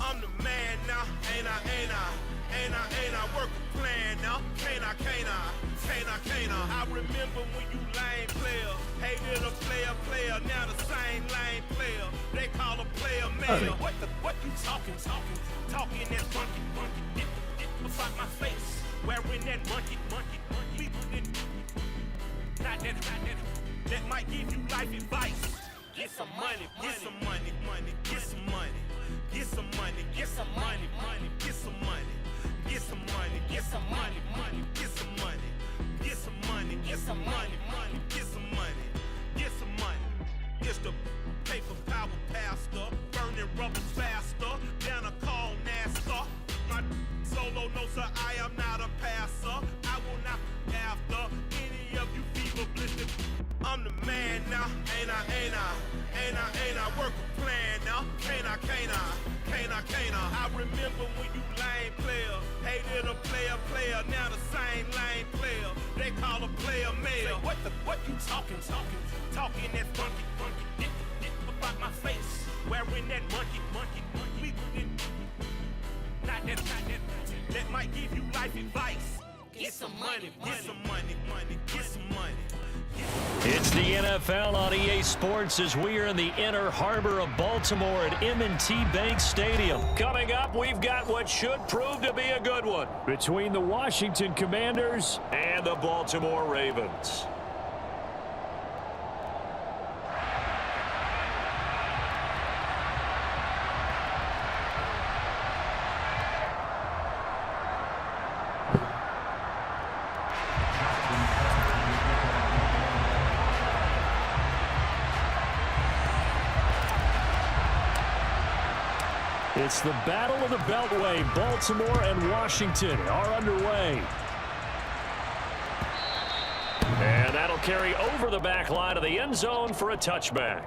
I'm the man now, ain't I work a plan now, can't I? I remember when you lame player, hated a player, now the same lame player, they call a player mayor. What you talking that monkey, get about my face, wearing that monkey, not that might give you life advice. Get some money, get some money, get some money, get some money, get some money, get some money, get some money, get some money, get some money, get some money, get some money, get some money, get some money. It's the paper power pastor, burning rubber faster, down a call NASCAR. My solo knows that I am not a passer. I will not be after any of you fever blistered. I'm the man now, ain't I work a plan now, can't I? I remember when you lame player, hated a player, now the same lame player, they call a player mayor. What you talking that monkey, get about my face, wearing that monkey, not that might give you life advice. Get some money, get some money, get some money. It's the NFL on EA Sports as we are in the inner harbor of Baltimore at M&T Bank Stadium. Coming up, we've got what should prove to be a good one between the Washington Commanders and the Baltimore Ravens. It's the Battle of the Beltway. Baltimore and Washington are underway. And that'll carry over the back line of the end zone for a touchback.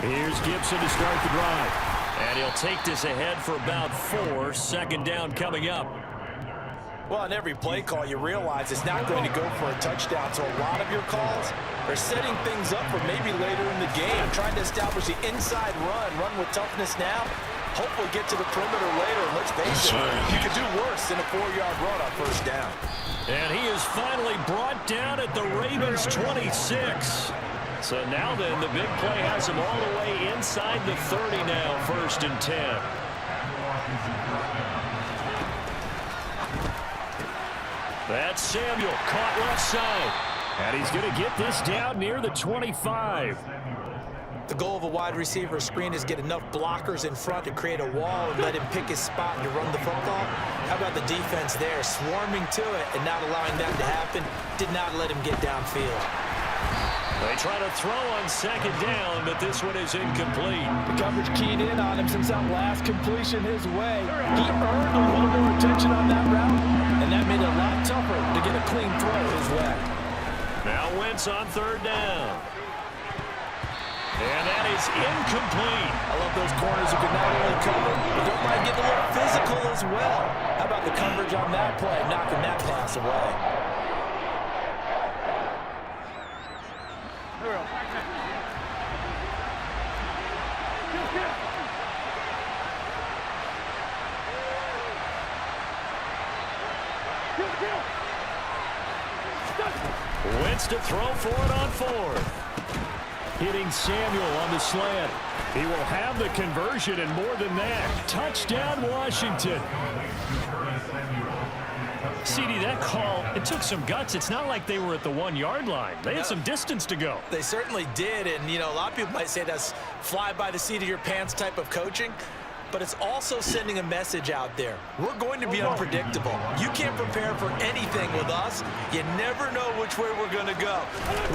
Here's Gibson to start the drive. And he'll take this ahead for about 4. Second down coming up. Well, on every play call, you realize it's not going to go for a touchdown. So a lot of your calls are setting things up for maybe later in the game. Trying to establish the inside run with toughness now. Hopefully get to the perimeter later. And let's face it, you could do worse than a 4-yard run on first down. And he is finally brought down at the Ravens' 26. So now then, the big play has him all the way inside the 30 now, 1st and 10. That's Samuel, caught left side. And he's going to get this down near the 25. The goal of a wide receiver screen is get enough blockers in front to create a wall and let him pick his spot and to run the football. How about the defense there, swarming to it and not allowing that to happen? Did not let him get downfield. They try to throw on second down, but this one is incomplete. The coverage keyed in on him since that last completion his way. He earned a little more attention on that route, and that made it a lot tougher to get a clean throw his way. Now Wentz on 3rd down. And that is incomplete. I love those corners who can not only cover, but don't mind getting a little physical as well. How about the coverage on that play, knocking that pass away? Wentz to throw for it on 4th. Hitting Samuel on the slant. He will have the conversion and more than that. Touchdown, Washington. CD, that call, it took some guts. It's not like they were at the 1-yard line. They had some distance to go. They certainly did, and, you know, a lot of people might say that's fly by the seat of your pants type of coaching, but it's also sending a message out there. We're going to be unpredictable. You can't prepare for anything with us. You never know which way we're going to go.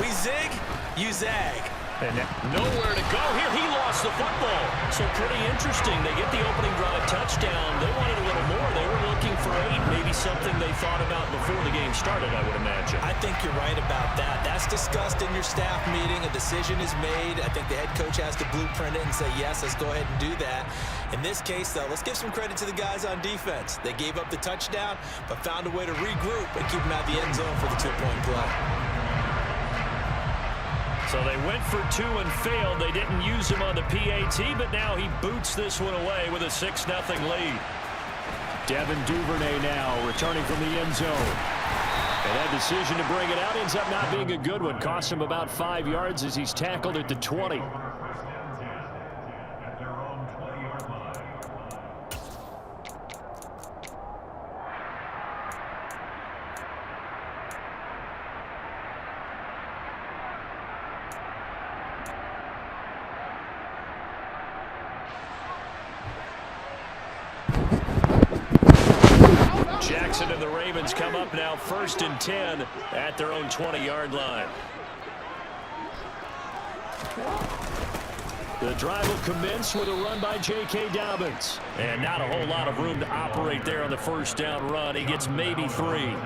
We zig, you zag. And nowhere to go here. He lost the football. So pretty interesting. They get the opening drive touchdown. They wanted a little more. They were looking for 8, maybe something they thought about before the game started, I would imagine. I think you're right about that. That's discussed in your staff meeting. A decision is made. I think the head coach has to blueprint it and say, yes, let's go ahead and do that. In this case, though, let's give some credit to the guys on defense. They gave up the touchdown, but found a way to regroup and keep them out the end zone for the two-point play. So they went for two and failed. They didn't use him on the PAT, but now he boots this one away with a 6-0 lead. Devin Duvernay now returning from the end zone. And that decision to bring it out ends up not being a good one. Cost him about 5 yards as he's tackled at the 20. Jackson and the Ravens come up now 1st and 10 at their own 20-yard line. The drive will commence with a run by J.K. Dobbins. And not a whole lot of room to operate there on the first down run. He gets maybe 3. Well,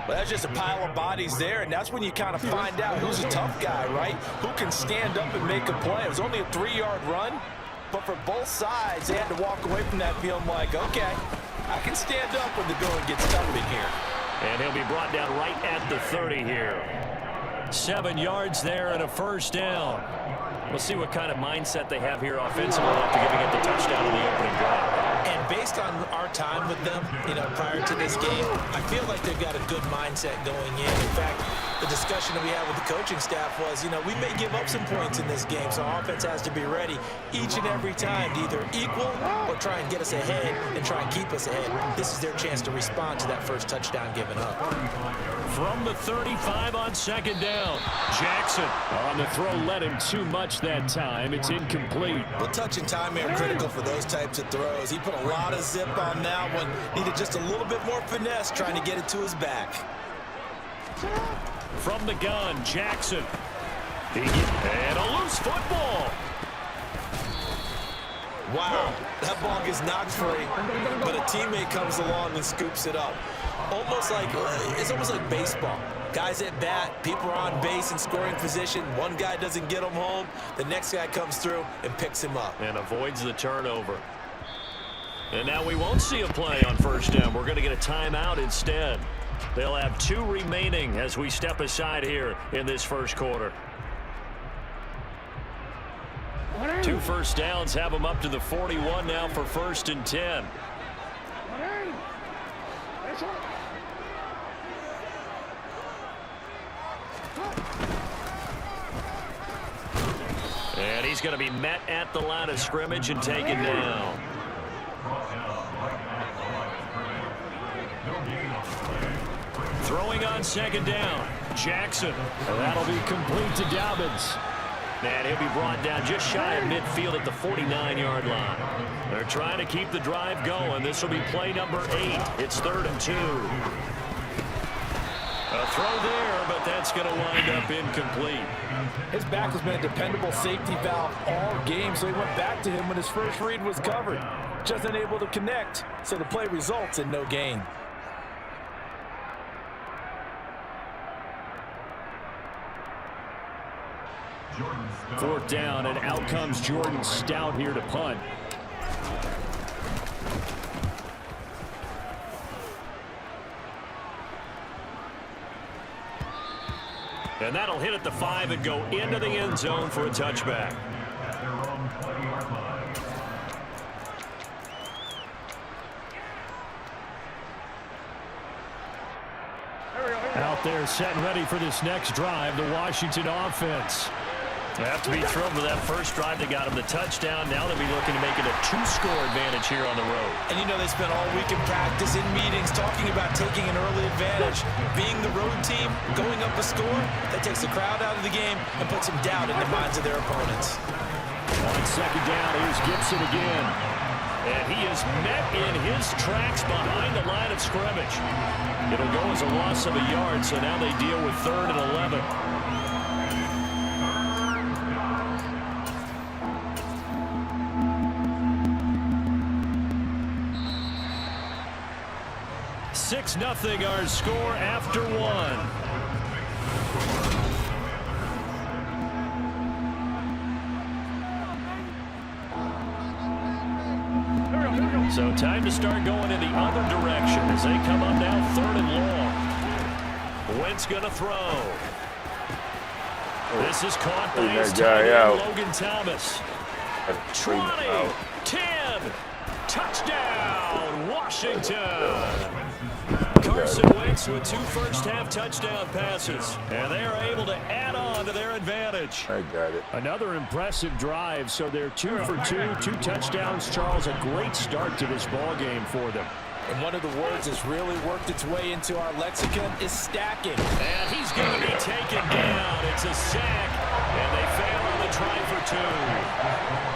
that's just a pile of bodies there, and that's when you kind of find out who's a tough guy, right? Who can stand up and make a play. It was only a 3-yard run, but for both sides, they had to walk away from that feeling like, okay, I can stand up when the going gets tough in here. And he'll be brought down right at the 30 here. 7 yards there and a first down. We'll see what kind of mindset they have here offensively after giving it the touchdown in the opening drive. And based on our time with them, prior to this game, I feel like they've got a good mindset going in. In fact, the discussion that we had with the coaching staff was, we may give up some points in this game, so our offense has to be ready each and every time to either equal or try and get us ahead and try and keep us ahead. This is their chance to respond to that first touchdown given up. From the 35 on 2nd down, Jackson on the throw led him too much that time. It's incomplete. Well, touch and time are critical for those types of throws. He put a lot of zip on that one. Needed just a little bit more finesse trying to get it to his back. From the gun, Jackson. And a loose football. Wow, that ball gets knocked free, but a teammate comes along and scoops it up. It's almost like baseball. Guys at bat, people are on base in scoring position. One guy doesn't get him home. The next guy comes through and picks him up. And avoids the turnover. And now we won't see a play on first down. We're going to get a timeout instead. They'll have 2 remaining as we step aside here in this first quarter. 2 first downs have them up to the 41 now for 1st and 10. And he's going to be met at the line of scrimmage and taken down. Throwing on 2nd down, Jackson. That'll be complete to Dobbins. And he'll be brought down just shy of midfield at the 49-yard line. They're trying to keep the drive going. This will be play number 8. It's 3rd and 2. A throw there, but that's going to wind up incomplete. His back has been a dependable safety valve all game, so he went back to him when his first read was covered. Just unable to connect, so the play results in no gain. Fourth down, and out comes Jordan Stout here to punt. And that'll hit at the 5 and go into the end zone for a touchback. Out there set and ready for this next drive, the Washington offense. They have to be thrilled with that first drive that got them the touchdown. Now they'll be looking to make it a 2-score advantage here on the road. And they spent all week in practice, in meetings, talking about taking an early advantage. Being the road team, going up a score, that takes the crowd out of the game and puts some doubt in the minds of their opponents. On 2nd down, here's Gibson again. And he is met in his tracks behind the line of scrimmage. It'll go as a loss of a yard, so now they deal with 3rd and 11. 6-0 our score after 1. to start going in the other direction as they come up now 3rd and long. Wentz going to throw. This is caught by his tight end, Logan Thomas. 20, 10, touchdown, Washington. Carson Wentz with 2 first-half touchdown passes, and they are able to add on to their advantage. I got it. Another impressive drive, so they're 2 for 2, 2 touchdowns. Charles, a great start to this ball game for them. And one of the words that's really worked its way into our lexicon is stacking. And he's going to be taken down. It's a sack, and they fail on the try for 2.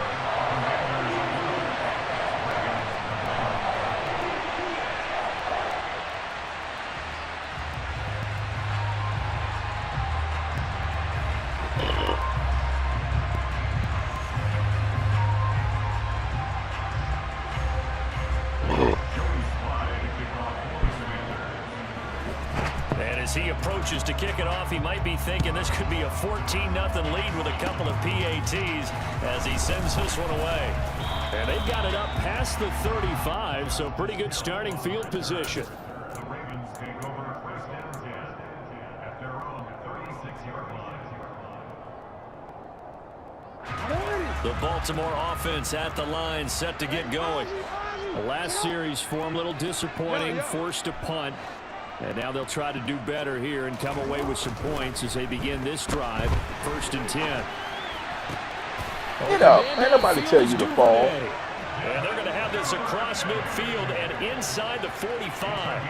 As he approaches to kick it off, he might be thinking this could be a 14-0 lead with a couple of PATs as he sends this one away. And they've got it up past the 35, so pretty good starting field position. The Ravens take over 1st and 10 at their own 36-yard line. The Baltimore offense at the line, set to get going. The last series for him, a little disappointing, forced to punt. And now they'll try to do better here and come away with some points as they begin this drive. 1st and 10. Get up. Ain't nobody tell you to fall. And they're going to have this across midfield and inside the 45.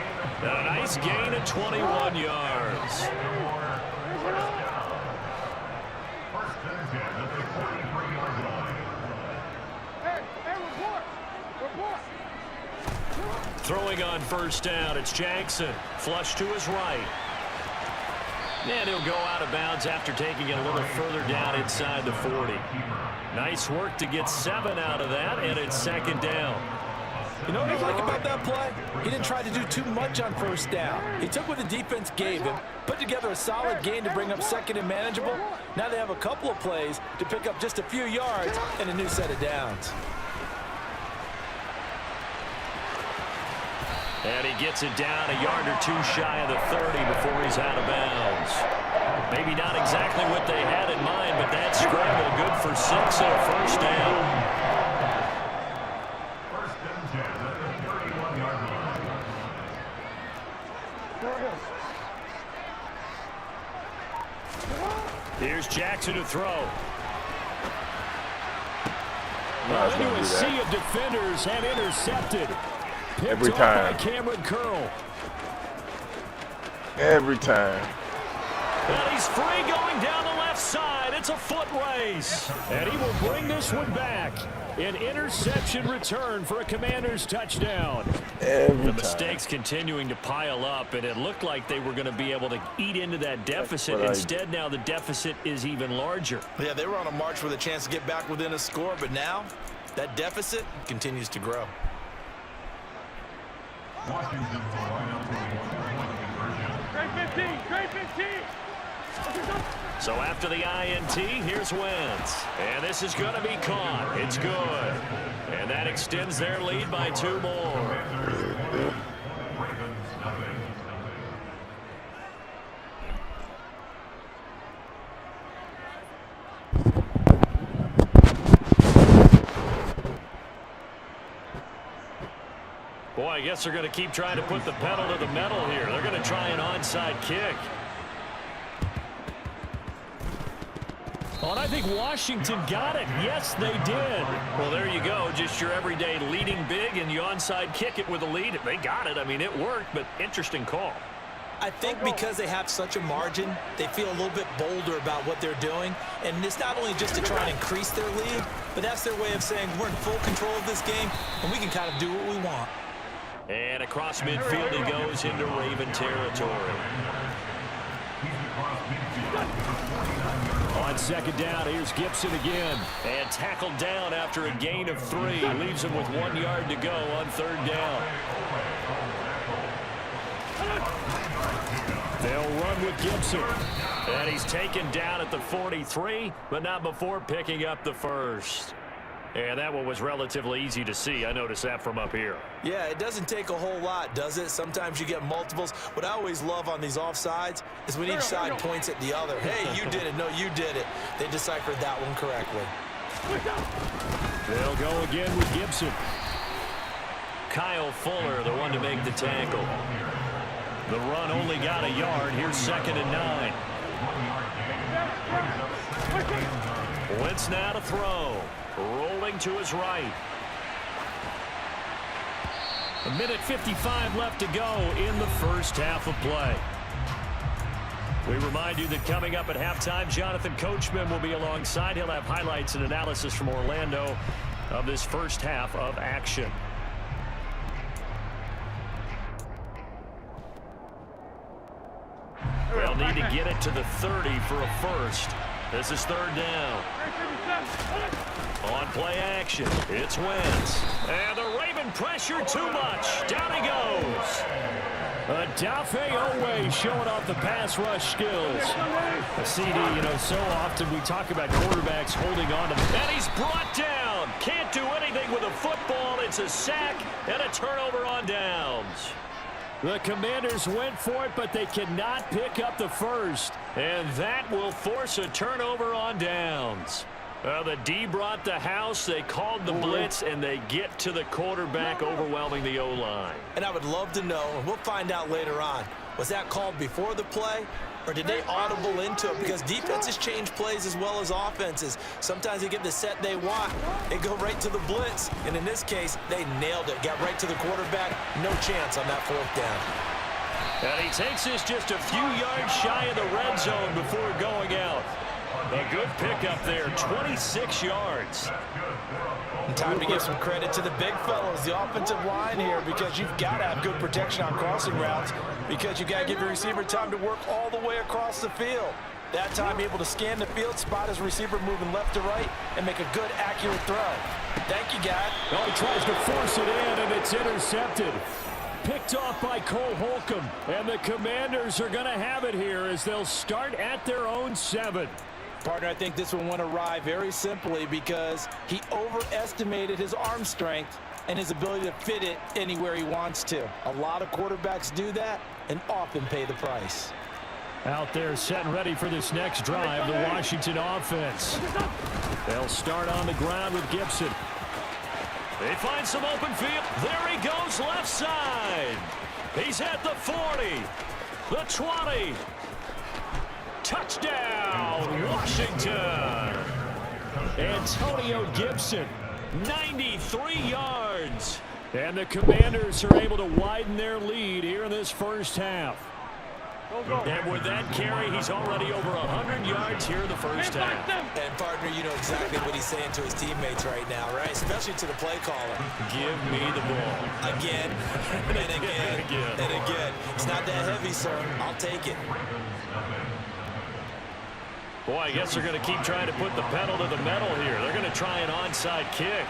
And a nice gain of 21 yards. 1st and 10 at the 43-yard line. Throwing on 1st down, it's Jackson. Flush to his right. And he'll go out of bounds after taking it a little further down inside the 40. Nice work to get 7 out of that, and it's 2nd down. You know what I like about that play? He didn't try to do too much on 1st down. He took what the defense gave him, put together a solid gain to bring up 2nd and manageable. Now they have a couple of plays to pick up just a few yards and a new set of downs. And he gets it down a yard or 2 shy of the 30 before he's out of bounds. Maybe not exactly what they had in mind, but that scramble good for 6 and a 1st down. 1st and 10 at the 31-yard line. Here's Jackson to throw. Well, a sea of defenders have intercepted. Every time. By Cameron Curl. Every time. And he's free going down the left side. It's a foot race. And he will bring this one back. An interception return for a Commanders touchdown. The mistakes continuing to pile up, and it looked like they were going to be able to eat into that deficit. Instead, now the deficit is even larger. Yeah, they were on a march with a chance to get back within a score, but now that deficit continues to grow. Washington will line up for a 1-point conversion. Great 15, great 15. So after the INT, here's Wentz. And this is going to be caught. It's good. And that extends their lead by 2 more. Ravens nothing. Boy, I guess they're going to keep trying to put the pedal to the metal here. They're going to try an onside kick. Oh, and I think Washington got it. Yes, they did. Well, there you go. Just your everyday leading big, and you onside kick it with a lead. They got it. I mean, it worked, but interesting call. I think because they have such a margin, they feel a little bit bolder about what they're doing. And it's not only just to try and increase their lead, but that's their way of saying we're in full control of this game, and we can kind of do what we want. And across midfield he goes into Raven territory. On 2nd down, here's Gibson again. And tackled down after a gain of 3. Leaves him with 1 yard to go on 3rd down. They'll run with Gibson. And he's taken down at the 43, but not before picking up the 1st. And that one was relatively easy to see. I noticed that from up here. Yeah, it doesn't take a whole lot, does it? Sometimes you get multiples. What I always love on these offsides is when each side points at the other. Hey, you did it. No, you did it. They deciphered that one correctly. They'll go again with Gibson. Kyle Fuller, the one to make the tackle. The run only got a yard. Here's 2nd and 9. Wentz now to throw. Rolling to his right. 1:55 left to go in the first half of play. We remind you that coming up at halftime, Jonathan Coachman will be alongside. He'll have highlights and analysis from Orlando of this first half of action. They'll need to get it to the 30 for a first. This is 3rd down. On play action, it's Wentz. And the Raven pressure too much. Down he goes. Odafe Oweh showing off the pass rush skills. A CD, so often we talk about quarterbacks holding on to them. And he's brought down. Can't do anything with a football. It's a sack and a turnover on downs. The Commanders went for it, but they cannot pick up the first. And that will force a turnover on downs. The D brought the house. They called the blitz, and they get to the quarterback, overwhelming the O-line. And I would love to know, and we'll find out later on, was that called before the play, or did they audible into it? Because defenses change plays as well as offenses. Sometimes they get the set they want. They go right to the blitz. And in this case, they nailed it. Got right to the quarterback. No chance on that 4th down. And he takes this just a few yards shy of the red zone before going out. A good pickup there, 26 yards. And time to give some credit to the big fellows, the offensive line here, because you've got to have good protection on crossing routes, because you've got to give your receiver time to work all the way across the field. That time able to scan the field, spot his receiver moving left to right, and make a good, accurate throw. Thank you, guy. Oh, he tries to force it in, and it's intercepted. Picked off by Cole Holcomb. And the Commanders are going to have it here as they'll start at their own 7. Partner, I think this one went awry very simply because he overestimated his arm strength and his ability to fit it anywhere he wants to. A lot of quarterbacks do that and often pay the price. Out there set and ready for this next drive, the Washington offense. They'll start on the ground with Gibson. They find some open field. There he goes, left side. He's at the 40, the 20. Touchdown, Washington. Antonio Gibson, 93 yards. And the Commanders are able to widen their lead here in this first half. And with that carry, he's already over 100 yards here in the first half. And, partner, you know exactly what he's saying to his teammates right now, right? Especially to the play caller. Give me the ball. Again, and again, and again. It's not that heavy, sir. I'll take it. Boy, I guess they're going to keep trying to put the pedal to the metal here. They're going to try an onside kick.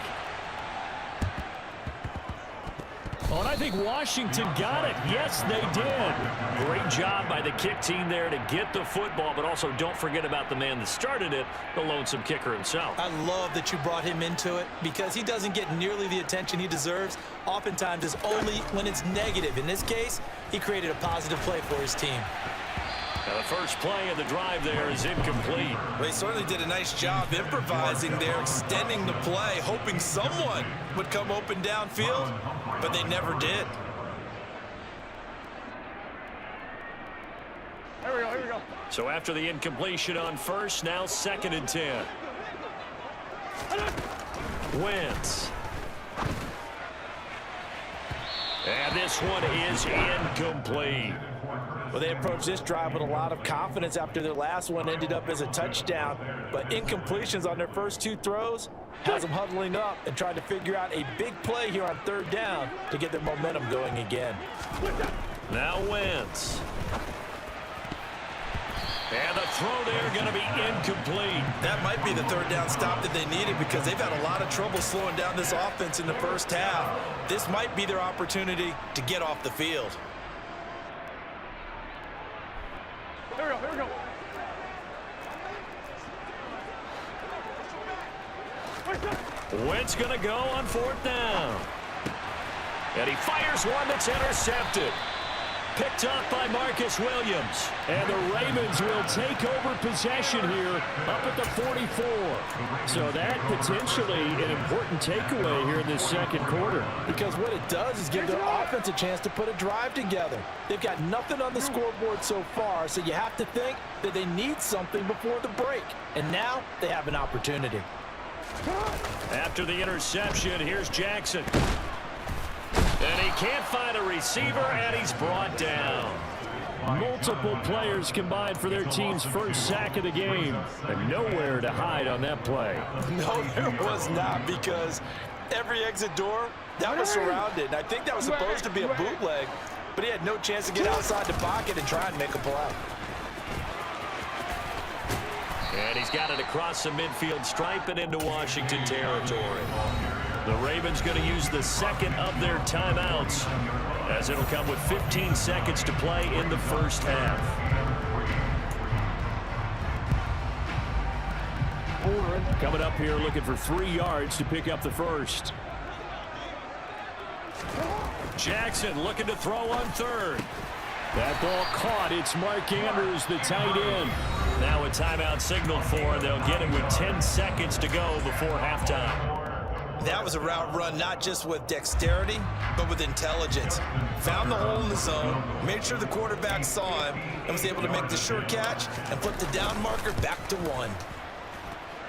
Oh, and I think Washington got it. Yes, they did. Great job by the kick team there to get the football, but also don't forget about the man that started it, the lonesome kicker himself. I love that you brought him into it because he doesn't get nearly the attention he deserves. Oftentimes, it's only when it's negative. In this case, he created a positive play for his team. Now the first play of the drive there is incomplete. Well, they certainly did a nice job improvising there, extending the play, hoping someone would come open downfield, but they never did. Here we go. So after the incompletion on first, now 2nd and 10. Wentz. And this one is incomplete. Well, they approached this drive with a lot of confidence after their last one ended up as a touchdown. But incompletions on their first 2 throws has them huddling up and trying to figure out a big play here on 3rd down to get their momentum going again. Now Wentz. And the throw there going to be incomplete. That might be the 3rd down stop that they needed because they've had a lot of trouble slowing down this offense in the first half. This might be their opportunity to get off the field. Here we go. Wait, Wentz going to go on 4th down. And he fires one that's intercepted. Picked up by Marcus Williams. And the Ravens will take over possession here up at the 44. So that potentially an important takeaway here in this second quarter. Because what it does is give their offense a chance to put a drive together. They've got nothing on the scoreboard so far, so you have to think that they need something before the break. And now they have an opportunity. After the interception, here's Jackson. And he can't find a receiver, and he's brought down. Multiple players combined for their team's first sack of the game. And nowhere to hide on that play. No, there was not, because every exit door, that was surrounded. And I think that was supposed to be a bootleg, but he had no chance to get outside the pocket and try and make a play. And he's got it across the midfield stripe and into Washington territory. The Ravens going to use the second of their timeouts, as it'll come with 15 seconds to play in the first half. Coming up here looking for 3 yards to pick up the first. Jackson looking to throw on 3rd. That ball caught. It's Mark Andrews, the tight end. Now a timeout signaled for, and they'll get it with 10 seconds to go before halftime. That was a route run not just with dexterity, but with intelligence. Found the hole in the zone, made sure the quarterback saw him, and was able to make the sure catch and put the down marker back to 1.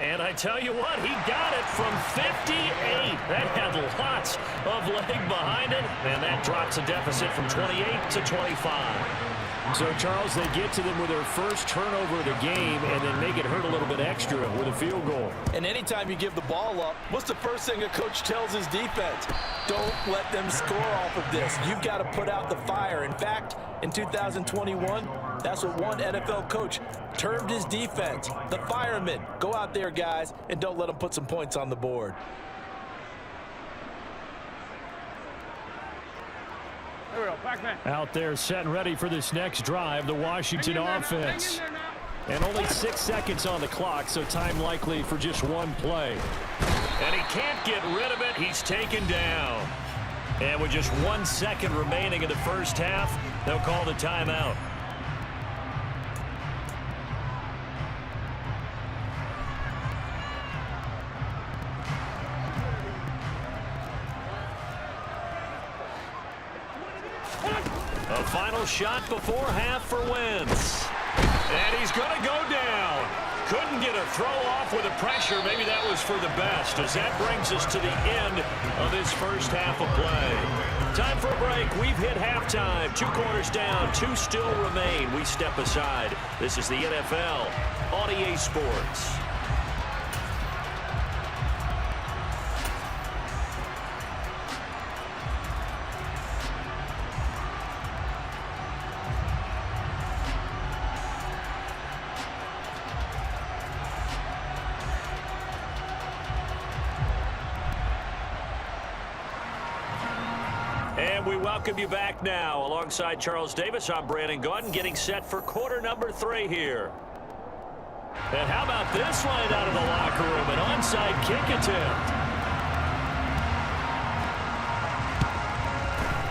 And I tell you what, he got it from 58. That had lots of leg behind it, and that drops a deficit from 28 to 25. So, Charles, they get to them with their first turnover of the game and then make it hurt a little bit extra with a field goal. And anytime you give the ball up, what's the first thing a coach tells his defense? Don't let them score off of this. You've got to put out the fire. In fact, in 2021, that's what one NFL coach termed his defense, the firemen. Go out there, guys, and don't let them put some points on the board. Here we go, back man. Out there set and ready for this next drive, the Washington offense. And only 6 seconds on the clock, so time likely for just one play. And he can't get rid of it. He's taken down. And with just 1 second remaining in the first half, they'll call the timeout. A final shot before half for Wentz. And he's going to go down. Couldn't get a throw off with the pressure. Maybe that was for the best, as that brings us to the end of this first half of play. Time for a break. We've hit halftime. 2 quarters down, 2 still remain. We step aside. This is the NFL on EA Sports. And we welcome you back now. Alongside Charles Davis, I'm Brandon Gaudin, getting set for quarter number 3 here. And how about this line out of the locker room? An onside kick attempt.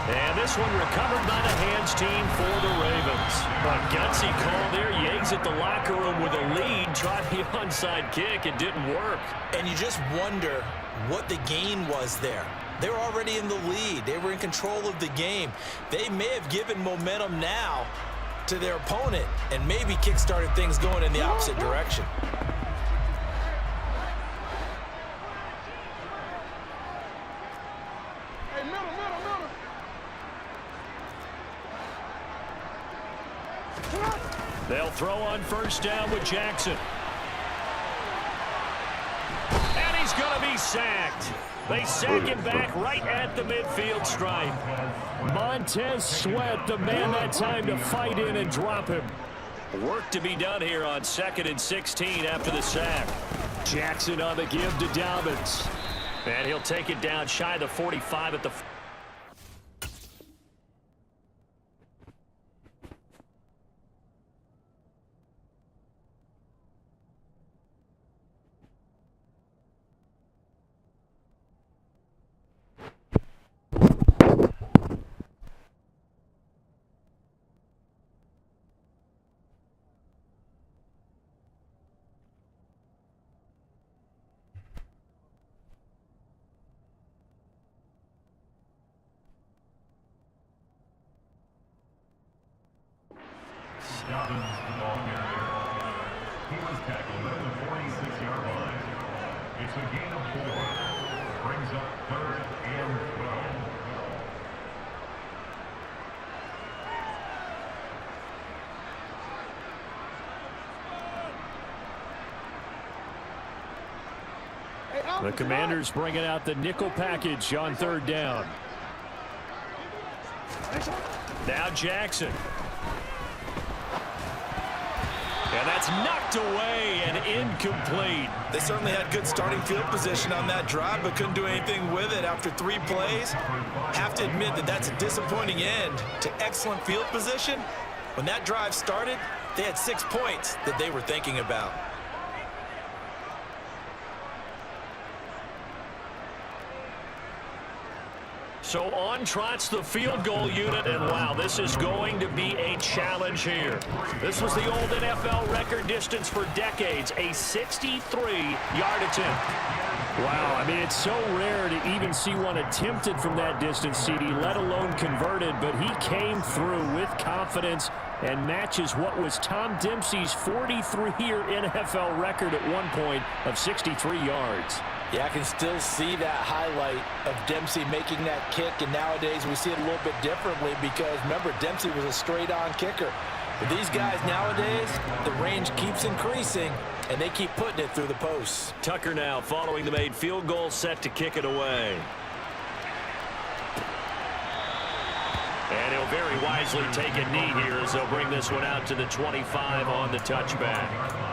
And this one recovered by the hands team for the Ravens. A gutsy call there. You exit the locker room with a lead. Tried the onside kick. It didn't work. And you just wonder what the gain was there. They were already in the lead. They were in control of the game. They may have given momentum now to their opponent and maybe kick-started things going in the opposite direction. Hey, middle. They'll throw on first down with Jackson. And he's going to be sacked. They sack him back right at the midfield stripe. Montez Sweat, the man that time to fight in and drop him. Work to be done here on 2nd and 16 after the sack. Jackson on the give to Dobbins. And he'll take it down shy of the 45 at the... Dobbins, the ball carrier. He was tackled at the 46-yard line. It's a gain of 4. Brings up 3rd and 12. The Commanders bringing out the nickel package on 3rd down. Now Jackson. And that's knocked away and incomplete. They certainly had good starting field position on that drive, but couldn't do anything with it after 3 plays. Have to admit that that's a disappointing end to excellent field position. When that drive started, they had 6 points that they were thinking about. So on trots the field goal unit, and wow, this is going to be a challenge here. This was the old NFL record distance for decades, a 63-yard attempt. Wow, I mean, it's so rare to even see one attempted from that distance, CD, let alone converted, but he came through with confidence and matches what was Tom Dempsey's 43-year NFL record at one point of 63 yards. Yeah, I can still see that highlight of Dempsey making that kick, and nowadays we see it a little bit differently because, remember, Dempsey was a straight-on kicker. But these guys nowadays, the range keeps increasing, and they keep putting it through the posts. Tucker now following the made field goal, set to kick it away. And he'll very wisely take a knee here as they'll bring this one out to the 25 on the touchback.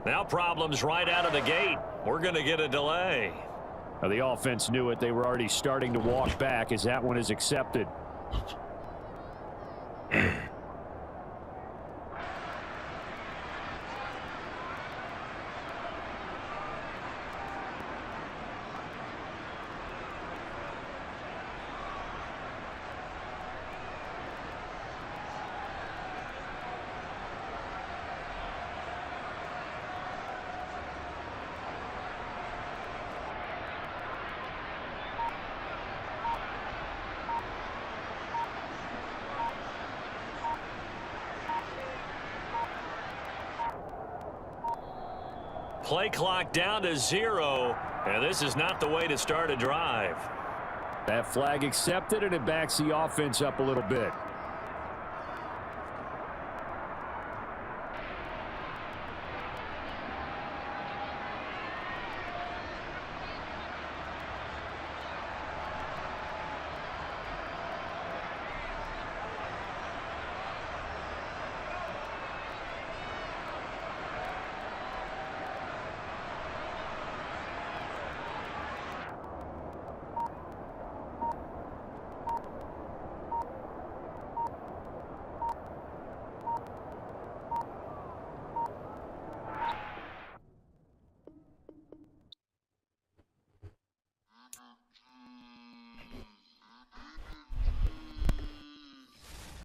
Now problems right out of the gate. We're going to get a delay. Now the offense knew it. They were already starting to walk back as that one is accepted. Play clock down to 0, and this is not the way to start a drive. That flag accepted, and it backs the offense up a little bit.